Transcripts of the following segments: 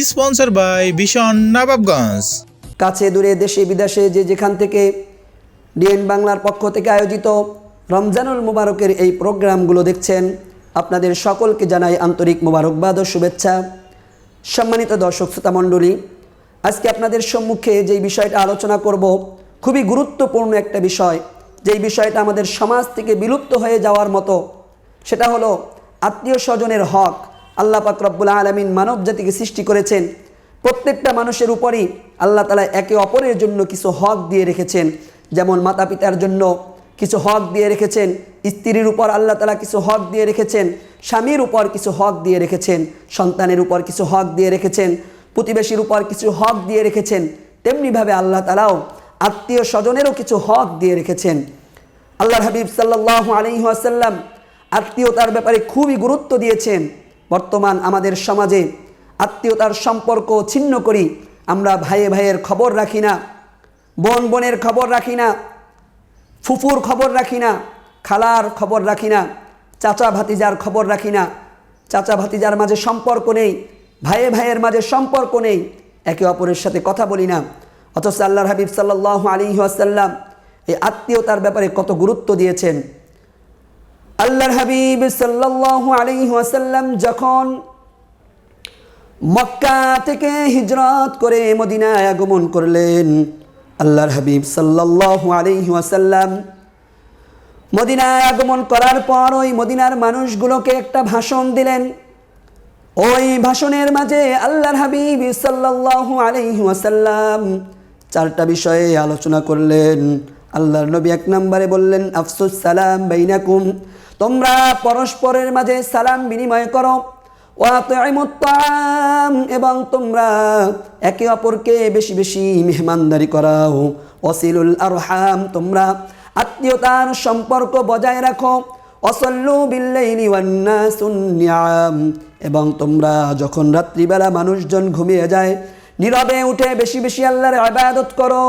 Sponsor by ভীষণ নবাবগঞ্জ। কাছে দূরে দেশে বিদেশে যে যেখান থেকে ডিএন বাংলার পক্ষ থেকে আয়োজিত রমজানুল মুবারকের এই প্রোগ্রামগুলো দেখছেন, আপনাদের সকলকে জানাই আন্তরিক মোবারকবাদ ও শুভেচ্ছা। সম্মানিত দর্শক শ্রোতা মণ্ডলী, আজকে আপনাদের সম্মুখে যেই বিষয়টা আলোচনা করব খুবই গুরুত্বপূর্ণ একটা বিষয়, যেই বিষয়টা আমাদের সমাজ থেকে বিলুপ্ত হয়ে যাওয়ার মতো, সেটা হলো আত্মীয় স্বজনের হক। আল্লাহ পাক রব্বুল আলামিন মানব জাতিকে সৃষ্টি করেছেন, প্রত্যেকটা মানুষের উপরই আল্লাহ তাআলা একে অপরের জন্য কিছু হক দিয়ে রেখেছেন। যেমন মাতা পিতার জন্য কিছু হক দিয়ে রেখেছেন, স্ত্রীর উপর আল্লাহ তাআলা কিছু হক দিয়ে রেখেছেন, স্বামীর উপর কিছু হক দিয়ে রেখেছেন, সন্তানের উপর কিছু হক দিয়ে রেখেছেন, প্রতিবেশীর উপর কিছু হক দিয়ে রেখেছেন। তেমনিভাবে আল্লাহ তাআলাও আত্মীয় স্বজনেরও কিছু হক দিয়ে রেখেছেন। আল্লাহর হাবিব সাল্লাল্লাহু আলাইহি ওয়াসাল্লাম আত্মীয়তার ব্যাপারে খুবই গুরুত্ব দিয়েছেন। বর্তমান আমাদের সমাজে আত্মীয়তার সম্পর্ক ছিন্ন করি আমরা। ভাইয়ে ভাইয়ের খবর রাখি না, বোন বোনের খবর রাখি না, ফুফুর খবর রাখি না, খালার খবর রাখি না, চাচা ভাতিজার খবর রাখি না। চাচা ভাতিজার মাঝে সম্পর্ক নেই, ভাইয়ে ভাইয়ের মাঝে সম্পর্ক নেই, একে অপরের সাথে কথা বলি না। অথচ আল্লাহর হাবিব সাল্লাল্লাহু আলাইহি ওয়াসাল্লাম এই আত্মীয়তার ব্যাপারে কত গুরুত্ব দিয়েছেন। আল্লাহর হাবিব সাল্লাল্লাহু আলাইহি ওয়াসাল্লাম যখন মক্কা থেকে হিজরত করে মদিনায় আগমন করলেন, আল্লাহর হাবিব সাল্লাল্লাহু আলাইহি ওয়াসাল্লাম মদিনায় আগমন করার পর ওই মদিনার মানুষগুলোকে একটা ভাষণ দিলেন। ওই ভাষণের মাঝে আল্লাহর হাবিব সাল্লাল্লাহু আলাইহি ওয়াসাল্লাম চারটা বিষয়ে আলোচনা করলেন। আল্লাহর নবী এক নম্বরে বললেন, আফসুস সালাম বাইনাকুম, তোমরা পরস্পরের মাঝে সালাম বিনিময় করো। ওয়াতিমুত তাআম, এবং তোমরা একে অপরকে বেশি বেশি মেহমানদারি করাও। ওয়াসিলুল আরহাম, তোমরা আত্মীয়তার সম্পর্ক বজায় রাখো। ওয়াসাল্লু বিল্লাইলি ওয়ান নাসুন নিয়াম, এবং তোমরা যখন রাত্রিবেলা মানুষজন ঘুমিয়ে যায় নীরবে উঠে বেশি বেশি আল্লাহর ইবাদত করো।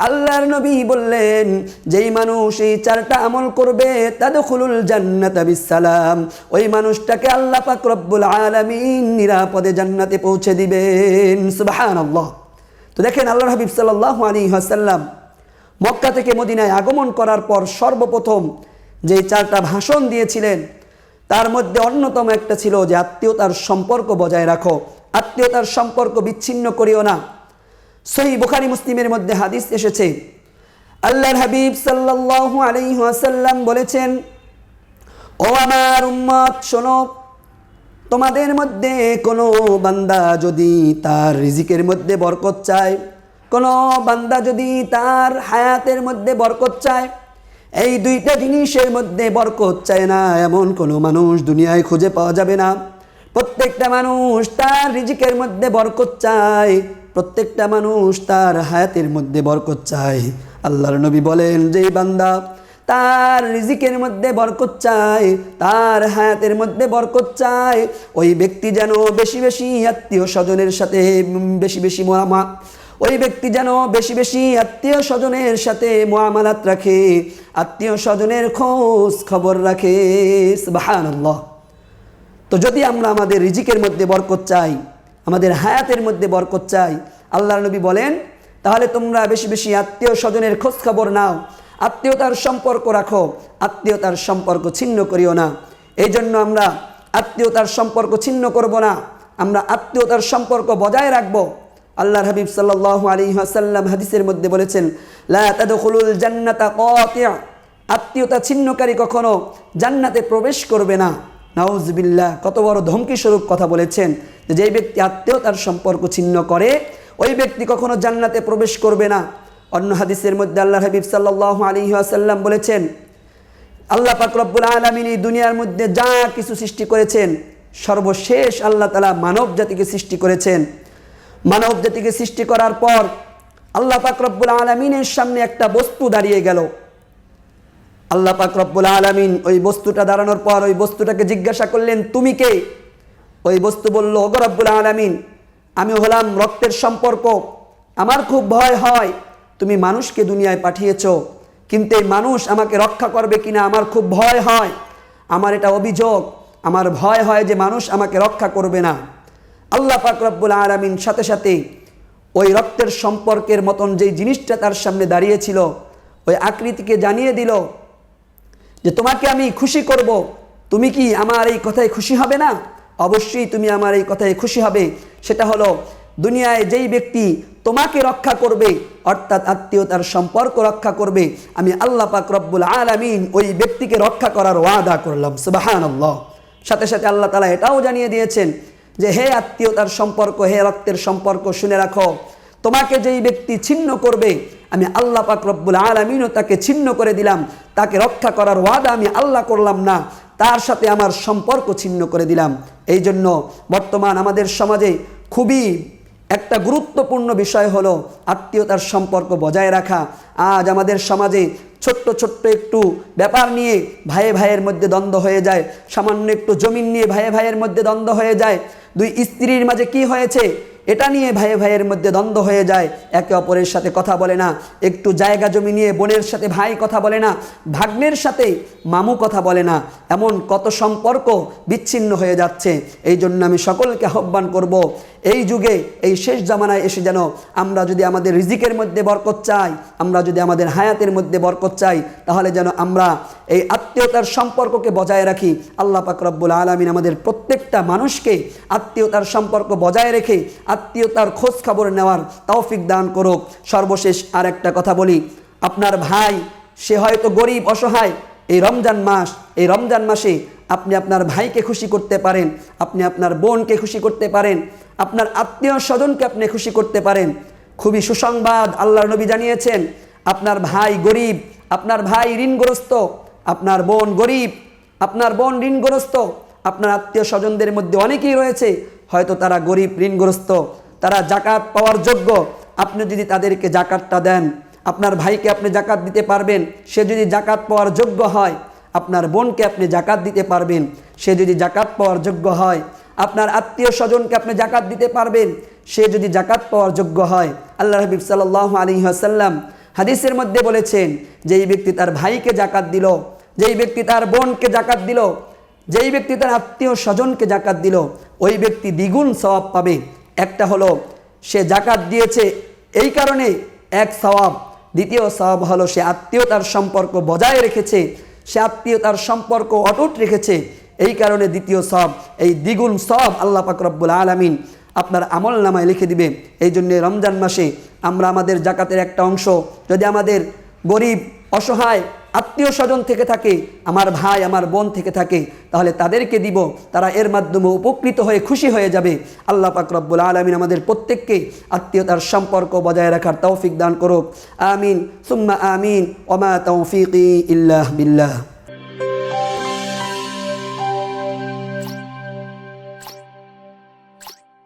আল্লাহর নবী বললেন, যেই মানুষ এই চারটা আমল করবে তাদখুলুল জান্নাতা বিসসালাম, ওই মানুষটাকে আল্লাহ পাক রব্বুল আলামিন নিরাপদে জান্নাতে পৌঁছে দিবেন। সুবহানাল্লাহ। তো দেখেন, আল্লাহর হাবিব সাল্লাল্লাহু আলাইহি ওয়াসাল্লাম মক্কা থেকে মদিনায় আগমন করার পর সর্বপ্রথম যে চারটা ভাষণ দিয়েছিলেন তার মধ্যে অন্যতম একটা ছিল যে আত্মীয়তার সম্পর্ক বজায় রাখো, আত্মীয়তার সম্পর্ক বিচ্ছিন্ন করিও না। সহিহ বুখারী মুসলিমের মধ্যে হাদিস এসেছে, আল্লাহর হাবিব সাল্লাল্লাহু আলাইহি ওয়াসাল্লাম বলেছেন, ও আমার উম্মত শোনো, তোমাদের মধ্যে কোনো বান্দা যদি তার রিজিকের মধ্যে বরকত চায়, কোনো বান্দা যদি তার হায়াতের মধ্যে বরকত চায়, এই দুইটা জিনিসের মধ্যে বরকত চায় না এমন কোনো মানুষ দুনিয়ায় খুঁজে পাওয়া যাবে না। প্রত্যেকটা মানুষ তার রিজিকের মধ্যে বরকত চায়, প্রত্যেকটা মানুষ তার হায়াতের মধ্যে বরকত চায়। আল্লাহর নবী বলেন, যে বান্দা তার রিজিকের মধ্যে বরকত চায়, তার হায়াতের মধ্যে বরকত চায়, ওই ব্যক্তি যেন বেশি বেশি আত্মীয় স্বজনের সাথে ওই ব্যক্তি যেন বেশি বেশি আত্মীয় স্বজনের সাথে মুআমালাত রাখে, আত্মীয় স্বজনের খোঁজ খবর রাখে। সুবহানাল্লাহ। তো যদি আমরা আমাদের রিজিকের মধ্যে বরকত চাই, আমাদের হায়াতের মধ্যে বরকত চাই, আল্লাহর নবী বলেন, তাহলে তোমরা বেশি বেশি আত্মীয় স্বজনের খোঁজ খবর নাও, আত্মীয়তার সম্পর্ক রাখো, আত্মীয়তার সম্পর্ক ছিন্ন করিও না। এই জন্য আমরা আত্মীয়তার সম্পর্ক ছিন্ন করব না, আমরা আত্মীয়তার সম্পর্ক বজায় রাখবো। আল্লাহর হাবিব সাল্লাল্লাহু আলাইহি ওয়াসাল্লাম হাদিসের মধ্যে বলেছেন, লা তাদখুলুল জান্নাতা কাতি', আত্মীয়তা ছিন্নকারী কখনো জান্নাতে প্রবেশ করবে না। নাউজুবিল্লাহ, কত বড় ধমকি স্বরূপ কথা বলেছেন, যে ব্যক্তি আত্মীয়তার সম্পর্ক ছিন্ন করে ওই ব্যক্তি কখনো জান্নাতে প্রবেশ করবে না। অন্য হাদিসের মধ্যে আল্লাহর হাবিব সাল্লাল্লাহু আলাইহি ওয়াসাল্লাম বলেছেন, আল্লাহ পাক রব্বুল আলামিন এই দুনিয়ার মধ্যে যা কিছু সৃষ্টি করেছেন, সর্বশেষ আল্লাহ তাআলা মানব জাতিকে সৃষ্টি করেছেন। মানব জাতিকে সৃষ্টি করার পর আল্লাহ পাক রব্বুল আলামিনের সামনে একটা বস্তু দাঁড়িয়ে গেল। আল্লাহ পাক রব্বুল আলামিন ওই বস্তুটা দাঁড়ানোর পর ওই বস্তুটাকে জিজ্ঞাসা করলেন, তুমি কে? ওই বস্তু বলল, ওগো রব্বুল আলামিন, আমি হলাম রক্তের সম্পর্ক, আমার খুব ভয় হয় তুমি মানুষকে দুনিয়ায় পাঠিয়েছো, কিন্তু এই মানুষ আমাকে রক্ষা করবে কিনা আমার খুব ভয় হয়, আমার এটা অভিযোগ, আমার ভয় হয় যে মানুষ আমাকে রক্ষা করবে না। আল্লাহ পাক রব্বুল আলামিন সাথে সাথে ওই রক্তের সম্পর্কের মতন যেই জিনিসটা তার সামনে দাঁড়িয়েছিল ওই আকৃতিকে জানিয়ে দিল যে তোমাকে আমি খুশি করব, তুমি কি আমার এই কথায় খুশি হবে না? অবশ্যই তুমি আমার এই কথায় খুশি হবে। সেটা হলো দুনিয়ায় যেই ব্যক্তি তোমাকে রক্ষা করবে, অর্থাৎ আত্মীয়তার সম্পর্ক রক্ষা করবে, আমি আল্লাহ পাক রব্বুল আলামিন ওই ব্যক্তিকে রক্ষা করার ওয়াদা করলাম। সুবহানাল্লাহ। সাথে সাথে আল্লাহ তাআলা এটাও জানিয়ে দিয়েছেন যে হে আত্মীয়তার সম্পর্ক, হে রক্তের সম্পর্ক, শুনে রাখো, তোমাকে যেই ব্যক্তি ছিন্ন করবে আমি আল্লাহ পাক রব্বুল আলামিনও তাকে ছিন্ন করে দিলাম। তাকে রক্ষা করার ওয়াদা আমি আল্লাহ করলাম না, তার সাথে আমার সম্পর্ক ছিন্ন করে দিলাম। এই জন্য বর্তমান আমাদের সমাজে খুবই একটা গুরুত্বপূর্ণ বিষয় হলো আত্মীয়তার সম্পর্ক বজায় রাখা। আজ আমাদের সমাজে ছোট্ট ছোট্ট একটু ব্যাপার নিয়ে ভাইয়ে ভাইয়ের মধ্যে দ্বন্দ্ব হয়ে যায়, সামান্য একটু জমিন নিয়ে ভাইয়ে ভাইয়ের মধ্যে দ্বন্দ্ব হয়ে যায়, দুই স্ত্রীর মাঝে কি হয়েছে এটা নিয়ে ভাইয়ে ভাইয়ের মধ্যে দ্বন্দ্ব হয়ে যায়, একে অপরের সাথে কথা বলে না, একটু জায়গা জমি নিয়ে বোনের সাথে ভাই কথা বলে না, ভাগ্নের সাথে মামু কথা বলে না, এমন কত সম্পর্ক বিচ্ছিন্ন হয়ে যাচ্ছে। এই জন্য আমি সকলকে আহ্বান করব, এই যুগে এই শেষ জামানায় এসে যেন আমরা যদি আমাদের রিজিকের মধ্যে বরকত চাই, আমরা যদি আমাদের হায়াতের মধ্যে বরকত চাই, তাহলে যেন আমরা এই আত্মীয়তার সম্পর্ককে বজায় রাখি। আল্লাহ পাক রব্বুল আলামিন আমাদের প্রত্যেকটা মানুষকে আত্মীয়তার সম্পর্ক বজায় রেখে আত্মীয়তার খোঁজ খবর নেওয়ার তৌফিক দান করুক। সর্বশেষ আর একটা কথা বলি, আপনার ভাই সে হয়তো গরিব অসহায়, এই রমজান মাসে আপনি আপনার ভাইকে খুশি করতে পারেন, আপনি আপনার বোনকে খুশি করতে পারেন, আপনার আত্মীয় স্বজনকে আপনি খুশি করতে পারেন। খুবই সুসংবাদ আল্লাহর নবী জানিয়েছেন, আপনার ভাই গরিব, আপনার ভাই ঋণগ্রস্ত, আপনার বোন গরিব, আপনার বোন ঋণগ্রস্ত, আপনার আত্মীয় স্বজনদের মধ্যে অনেকেই রয়েছে হয়তো তারা গরিব ঋণগ্রস্ত, তারা জাকাত পাওয়ার যোগ্য। আপনি যদি তাদেরকে জাকাতটা দেন, আপনার ভাইকে আপনি জাকাত দিতে পারবেন, সে যদি জাকাত পাওয়ার যোগ্য হয়। আপনার বোনকে আপনি জাকাত দিতে পারবেন, সে যদি জাকাত পাওয়ার যোগ্য হয়। আপনার আত্মীয় স্বজনকে আপনি জাকাত দিতে পারবেন, সে যদি জাকাত পাওয়ার যোগ্য হয়। আল্লাহ হাবিব সাল্লাল্লাহু আলাইহি ওয়াসাল্লাম হাদিসের মধ্যে বলেছেন, যেই ব্যক্তি তার ভাইকে জাকাত দিল, যেই ব্যক্তি তার বোনকে জাকাত দিল, যেই ব্যক্তি তার আত্মীয় স্বজনকে জাকাত দিল, ওই ব্যক্তি দ্বিগুণ সওয়াব পাবে। একটা হলো সে জাকাত দিয়েছে এই কারণে এক সওয়াব, দ্বিতীয় সওয়াব হলো সে আত্মীয়তার সম্পর্ক বজায় রেখেছে, সে আত্মীয়তার সম্পর্ক অটুট রেখেছে, এই কারণে দ্বিতীয় সওয়াব, এই দ্বিগুণ সওয়াব আল্লাহ পাক রব্বুল আলামিন আপনার আমল নামায় লিখে দিবে। এই জন্য রমজান মাসে আমরা আমাদের জাকাতের একটা অংশ যদি আমাদের গরিব অসহায় আত্মীয় স্বজন থেকে থাকে, আমার ভাই আমার বোন থেকে থাকে, তাহলে তাদেরকে দিব, তারা এর মাধ্যমে উপকৃত হয়ে খুশি হয়ে যাবে। আল্লাহ পাক রব্বুল আলামিন আমাদের প্রত্যেককে আত্মীয়তার সম্পর্ক বজায় রাখার তৌফিক দান করুক। আমিন সুম্মা আমিন। ওয়া মা তাওফীকি ইল্লা বিল্লাহ।